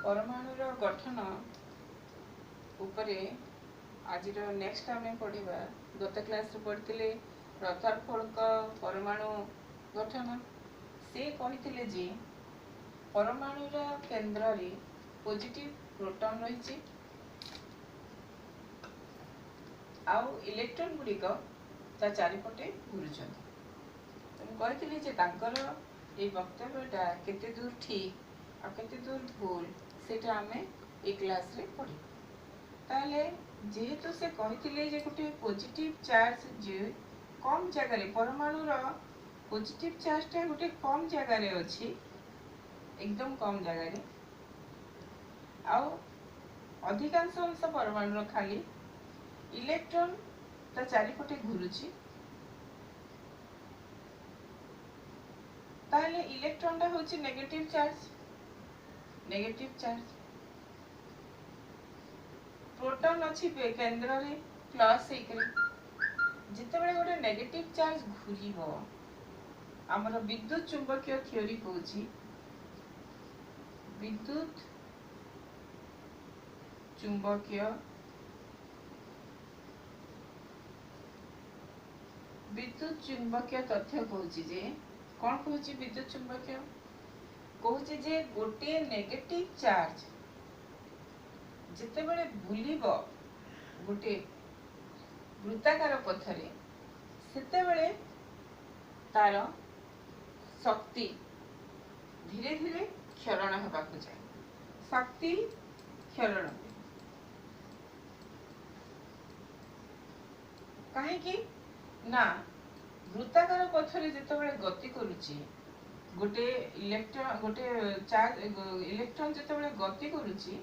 परमाणुर गठन उपरे आज नेक्स्ट आम पढ़ा। गत क्लास पढ़ते रदरफोर्ड परमाणु गठन। से कही जे परमाणुर केन्द्र रे पॉजिटिव प्रोटॉन रही आउ इलेक्ट्रॉन गुड़िक ता चारिपटे घूरुछन। कही जे तांकर ए वक्तव्यटा केते दूर ठीक आ केते दूर भूल सेटा आमे ए क्लास रे पढ़ी। ताले जेहेतु से कही जे गोटे पॉजिटिव चार्ज जे कम जगह रे परमाणुर पॉजिटिव चार्जटा गोटे कम जगह रे अछि, एकदम कम जगह रे आउ अधिकांश अंश परमाणुर खाली इलेक्ट्रॉन ता चारिपटे घूरुछि। ताहले इलेक्ट्रॉन टा होछि negative charge, negative charge. Proton अछि केंद्र रे प्लस एकरे। जितेबेले गोटे नेगेटिव चार्ज घूरिबो हमर विद्युत चुंबकीय थ्योरी कहूछि विद्युत चुंबकीय तथ्य कहूछि जे कौन कहूछि विद्युत चुंबकीय कहूछि जे गोटे नेगेटिव चार्ज जितेबेले बुलिबो गोटे वृत्ताकार पथरे सेतेबेले तार शक्ति धीरे धीरे क्षरण हेबाकु जाए, शक्ति क्षरण कहीं ना वृत्ताकार पथरे जितेबेले गति करुछि गोटे इलेक्ट्रॉन गोटे चार्ज इलेक्ट्रॉन जितेबेले गति करुछि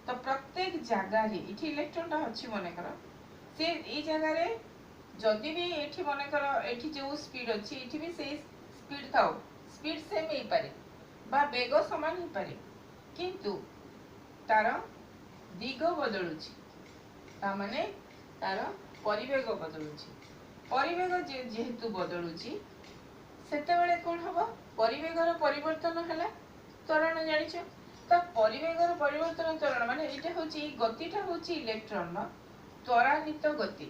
तो प्रत्येक जगह रे इठी इलेक्ट्रॉन टा अछि मने कर से ए जगह रे जदि भी एठी मने कर एठी जो स्पीड अछि एठी भी से स्पीड थाओ स्पीड सेम हे पारे बा वेग समान हे पारे किंतु तार दिग बदलुछि ता माने तार परिवेग बदलुछि। परिवेग जेहेतु बदलुछि सेतेबेले कोन हबो परिवेगर परिवर्तन हला त्वरण जानिछ। तो परिवेगर परिवर्तन त्वरण माने एटा होछि गतिटा होछि इलेक्ट्रॉन न त्वरान्वित गति,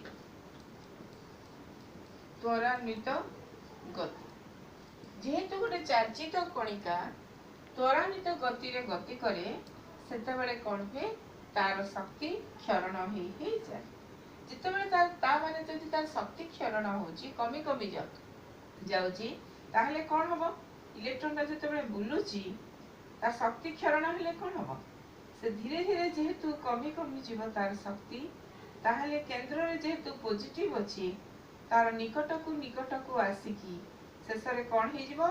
त्वरान्वित गति। जेहेतु गोटे चार्जित कणिका त्वरान्वित गति रे गति करे सेतेबेले कोन हे तार शक्ति क्षरण हे जाय। जितेबेले ता माने जदि तार शक्ति क्षरण होछि कमी कमी जाउछि ताहले कोन हबो इलेक्ट्रॉन ता जितेबेले बुलुछि तार शक्ति क्षरण हेले कोन हबो से धीरे धीरे जेहेतु कमी कमी जीव तार शक्ति ताहले केंद्र रे जेहेतु पॉजिटिव अछि तार निकट को आसिकी शेषरे कोन हे जीवो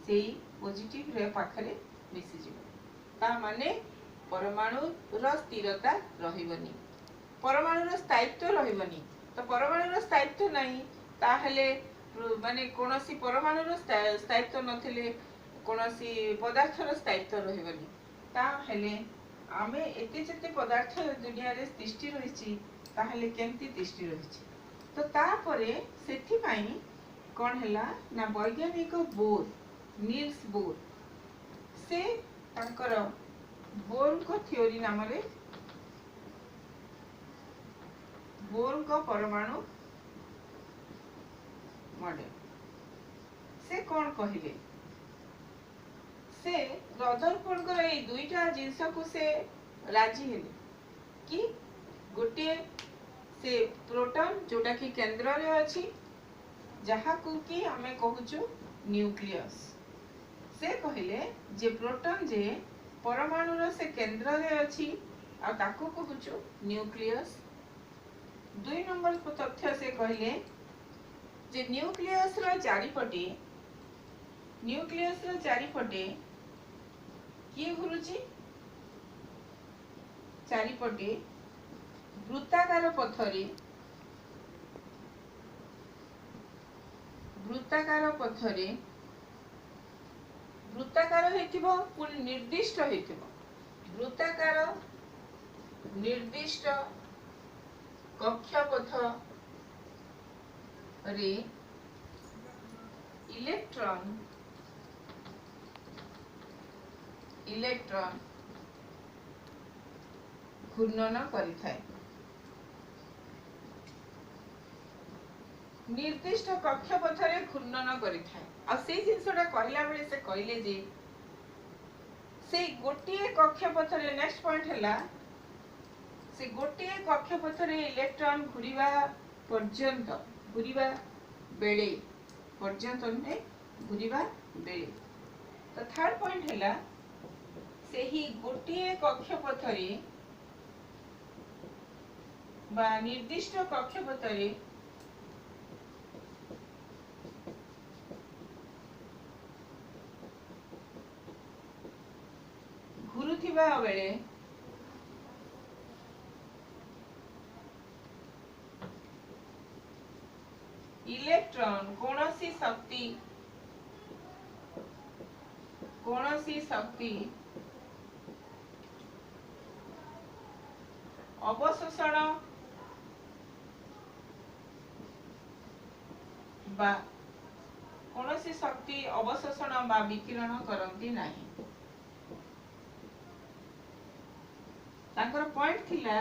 सेई पॉजिटिव रे पाखरे मिसि जीवो। ता माने परमाणु रो स्थिरता रहिबनी, परमाणु रो स्थायित्व रहिबनी। तो परमाणु रो स्थायित्व नहीं ताहले माने कोनोसी परमाणु रो स्थायित्व नथिले कोनोसी पदार्थ रो स्थायित्व रहिबनी। ता हेले आमे एते जते पदार्थ दुनिया रे सृष्टि रहिछि ताहले केमती सृष्टि रहिछि। तो तापरे सेथि पई कोन हैला ना वैज्ञानिक बोर नील्स बोर से तांकर बोर को थ्योरी नाम रे बोर को परमाणु मॉडल से कौन कहिले से रदरफोर्ड को ए दुईटा जिंस को से राजी हेले कि गोटे से प्रोटॉन जोटा कि केंद्र रे अछि जहा को कि हमें कहूछु न्यूक्लियस। से कहिले जे प्रोटॉन जे परमाणु रो से केंद्र रे अछि आ ताको कहूछु न्यूक्लियस। दुई नंबर तथ्य से कहिले जे न्यूक्लियस रो चारिपटे किए घुरुची चारिपटे वृत्ताकार पथरे वृत्ताकार हेतिबो पुनी निर्दिष्ट हेतिबो वृत्ताकार निर्दिष्ट कक्षपथ रे इलेक्ट्रॉन घूर्णन करिथाए। निर्दिष्ट कक्षपथरे घूर्णन करिथाए। आ से जिनसटा कहला बेले से कहले जे से गोटिए कक्षपथरे नेक्स्ट पॉइंट हैला से गोटिए कक्षपथरे इलेक्ट्रॉन घुरिबा पर्यंत घुरिबा बेले पर्यंत नुहे घुरिबा बेले। तो थर्ड पॉइंट हैला से ही गोटिए कक्षपथरे बा निर्दिष्ट कक्षपथरे घुरुथिबा बेले इलेक्ट्रॉन कौनसी शक्ति अवशोषण बा कौनसी शक्ति अवशोषण बा विकिरण करती नहीं। तांकर पॉइंट थिला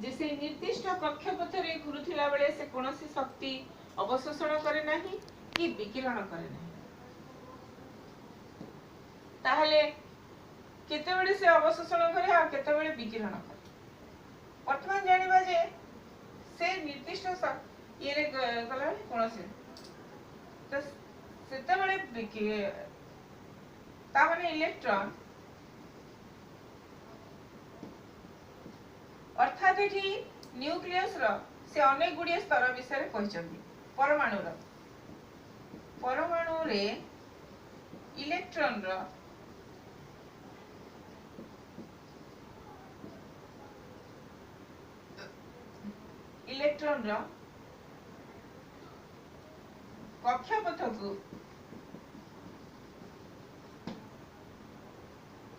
जे से निर्दिष्ट कक्षपथरे घुरुथिला बेले से कौनसी शक्ति अवशोषण करे नहीं कि विकिरण करे नहीं। ताहले केतेबेले से अवशोषण करे आ केतेबेले विकिरण करे। वर्तमान जानिबा जे से निर्दिष्ट ये रे गला कौनसी तो सेतेबेले ता माने इलेक्ट्रॉन अर्थात एठी न्यूक्लियस रो से अनेक गुड़िए स्तर विषय कहचंदी। परमाणु रे इलेक्ट्रॉन रो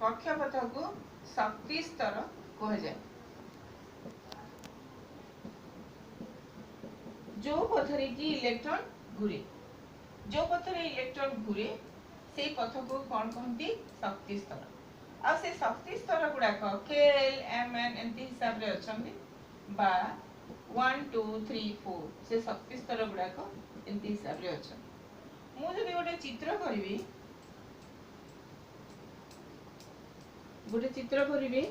कक्षपथ को शक्ति स्तर कह जाए। जो पथरे की इलेक्ट्रॉन घुरे से पथ को कौन कहती शक्ति स्तर। आ से शक्ति स्तर गुड़ाक KL MN एंती हिसाब रे अछंदी बा 1 2 3 4 से शक्ति स्तर गुड़ाक एंती हिसाब रे अछंदी। मु जदि गोटे चित्र करिबी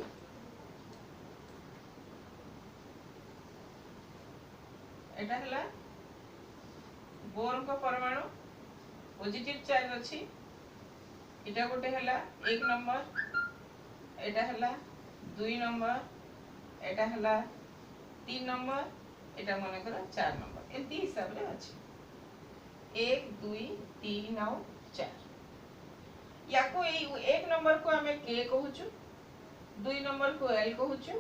एटा हला बोर को परमाणु पॉजिटिव चार्ज अछि। एटा गोटे हला 1 नंबर, एटा हला 2 नंबर, एटा हला 3 नंबर, एटा माने कर 4 नंबर एंती हिसाब रे अछि 1 2 3 और 4। याको 1 नंबर को हमें K कहूछु, 2 नंबर को L कहूछु,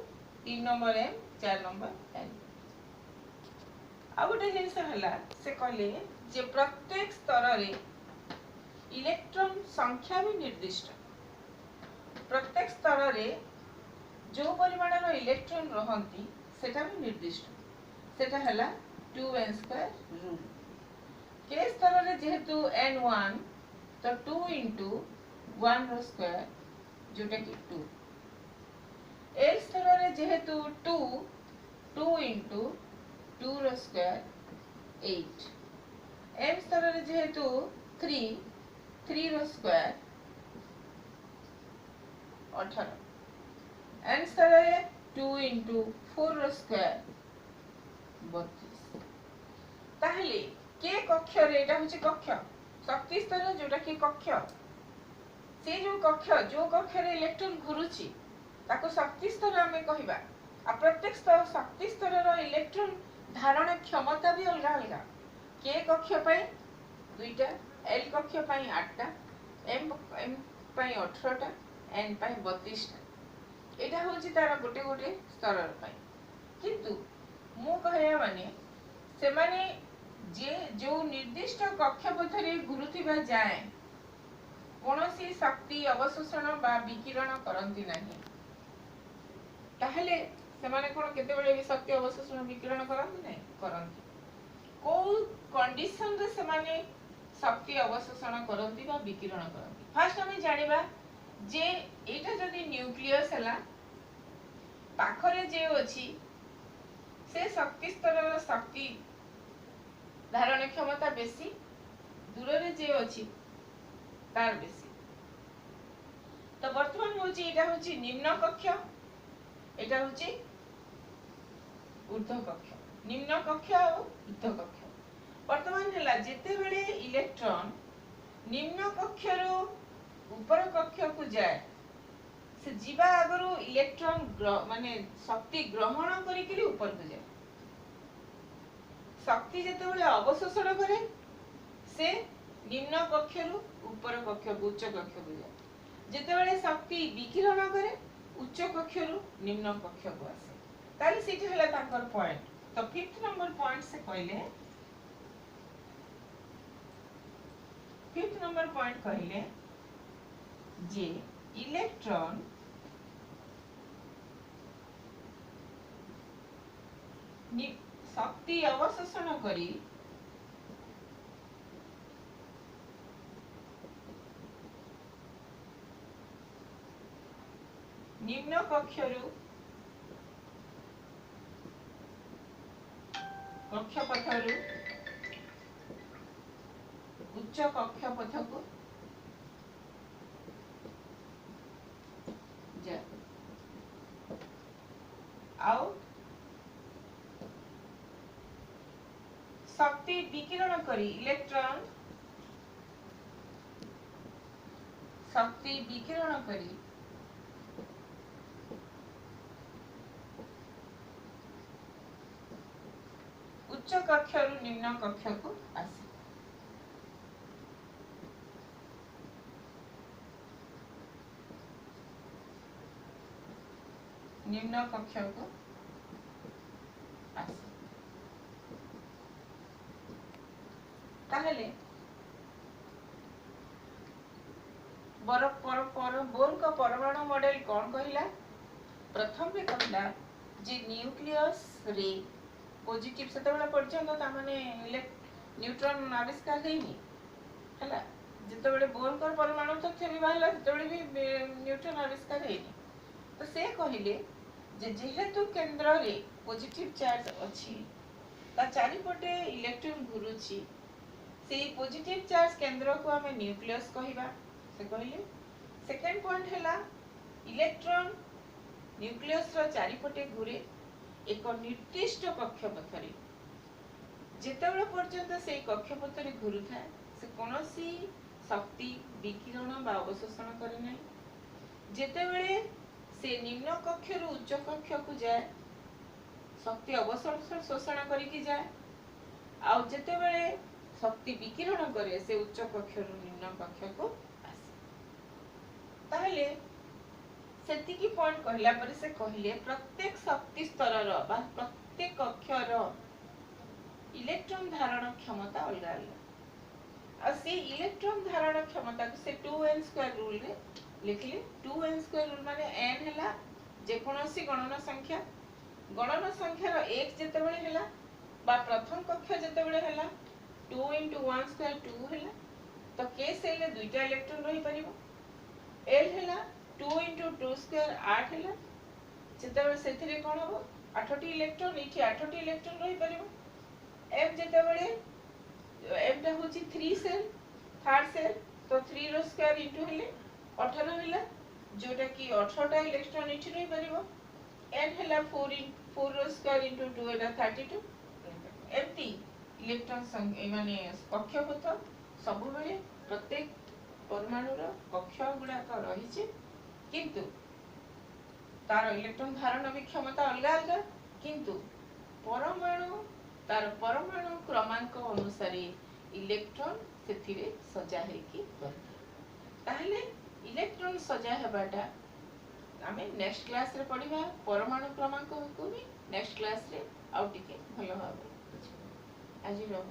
3 number M, 4 number N। आ गोटे जिनस हला से कहले जे प्रत्येक स्तर रे इलेक्ट्रॉन संख्या भी निर्दिष्ट। प्रत्येक स्तर रे जो परिमाण रो इलेक्ट्रॉन रहंती सेटा भी निर्दिष्ट। सेटा हला 2n² रूल। के स्तर रे जेहेतु n1 तो 2 into 1 रो स्क्वायर जोटा कि 2। l स्तर रे जेहेतु 2 into 2 रो स्क्वायर 8। m स्तर रे जेहेतु 3 रो स्क्वायर 18। n स्तर रे 2 into 4 रो स्क्वायर 32। ताहले के कक्ष रे एटा होची कक्ष शक्ति स्तर जोटा कि कक्ष से जो कक्ष रे इलेक्ट्रॉन घुरुची ताको शक्ति स्तर हमें कहबा। आ प्रत्येक स्तर शक्ति स्तर रो इलेक्ट्रॉन धारण क्षमता भी अलग अलग। के कक्ष पई 2टा, L कक्ष पई 8टा, M पई 18टा, N पई 32टा। एटा होची तार गोटे गोटे स्तर पई। किंतु मु कहया माने से माने जे जो निर्दिष्ट कक्षपथरे घुरुथिबा जाए कोनोसी शक्ति अवशोषण बा विकिरण करंती नहीं। ताहले से माने कोन केते बेले भी शक्ति अवशोषण विकिरण करंती नहीं करंती। को कंडीशन रे से माने शक्ति अवशोषण करंती बा विकिरण करंती। फर्स्ट हमें जानिबा जे एटा जदी न्यूक्लियस हला पाखरे जे अछि से शक्ति स्तर शक्ति धारण क्षमता बेसी, दूर रे जे अछि तार बेसी। तो वर्तमान होची एटा होची निम्न कक्ष, एटा होची ऊर्ध्व कक्ष। निम्न कक्ष और ऊर्ध्व कक्ष वर्तमान हला जेते बेले इलेक्ट्रॉन निम्न कक्ष रो ऊपर कक्ष को जाए से जीवा आगरो इलेक्ट्रॉन माने शक्ति ग्रहण करी के ऊपर को जाए। शक्ति जेते बेले अवशोषण करे से निम्न कक्ष रो ऊपर कक्ष उच्च कक्ष को जाए। जेते बेले शक्ति विकिरण करे उच्च कक्ष रो निम्न कक्ष को आसे। ताले सेठी हला तांकर पॉइंट। तो 5th नंबर पॉइंट से कहले 5th नंबर पॉइंट कहले जे इलेक्ट्रॉन शक्ति अवशोषण करी निम्न कक्षरु कक्षपथरु उच्च कक्षपथको जाए। आउ शक्ति विकिरण करी इलेक्ट्रॉन शक्ति विकिरण करी उच्च कक्षरु निम्न कक्ष को आसे। निम्न कक्ष को आसे। ताहले बोर का परमाणु मॉडल कौन कहिला? प्रथम में कहला जे न्यूक्लियस रे पॉजिटिव सेतबेला पर्यंत ता माने न्यूट्रॉन आविष्कार हेनी हला। जेतबेले बोर का परमाणु तथ्य भी बाहला सेतबेले भी न्यूट्रॉन आविष्कार हेनी। तो से कहिले जे जेहेतु केंद्र रे पॉजिटिव चार्ज अछि ता चारिपटे इलेक्ट्रॉन घुरुछि से पॉजिटिव चार्ज केंद्र को हमें न्यूक्लियस कहिबा से कहले। सेकंड पॉइंट हैला इलेक्ट्रॉन न्यूक्लियस रो चारिपटे घुरे एक निर्दिष्ट कक्षपथरे। जेतेबेले पर्यंत से कक्षपथरे घुरुथाय से कोनोसी शक्ति विकिरण बा अवशोषण करे नै। जेतेबेले से निम्न कक्ष रु उच्च कक्ष को जाए शक्ति अवशोषण शोषण करी की जाए। आ जेतेबेले शक्ति विकिरण करे से उच्च कक्ष रु निम्न कक्ष को आसे। ताहले सेति की पॉइंट कहला पर से कहिले प्रत्येक शक्ति स्तर रो बा प्रत्येक कक्ष रो इलेक्ट्रॉन धारण क्षमता अलग अलग। आ से इलेक्ट्रॉन धारण क्षमता को से 2n² रूल रे लिखले। 2n² रूल माने n हैला जे कोनोसी गणन संख्या रो 1 जेतेबेले हैला बा प्रथम कक्ष जेतेबेले हैला 2 * 1² 2 हैला। तो k सेल रे दुईटा इलेक्ट्रॉन रही परिबो। l हैला 2 * 2² 8 हैला। जेतेबेले सेथिरे कोन हबो 8 टी इलेक्ट्रॉन इठी 8 टी इलेक्ट्रॉन रही परिबो। m जेतेबेले m टा होची 3 सेल थर्ड सेल तो 3 रो स्क्वायर इनटू हेले 18 हैला जोटा की 18 टा इलेक्ट्रॉन इठी रही परिबो। n हैला 4 रो स्क्वायर इनटू 2 एटा 32 एमती इलेक्ट्रॉन संख्या माने कक्षपथ सब बेले प्रत्येक परमाणु रो कक्ष गुडा तो रही छे किंतु तार इलेक्ट्रॉन धारण भी क्षमता अलग अलग किंतु परमाणु तार परमाणु क्रमांक अनुसार इलेक्ट्रॉन सेथिरे सजा है कि ताहले इलेक्ट्रॉन सजा हेबाटा आमे नेक्स्ट क्लास रे पढिबा। परमाणु क्रमांक को भी नेक्स्ट क्लास रे आउ टिके भलो भाबे आज रो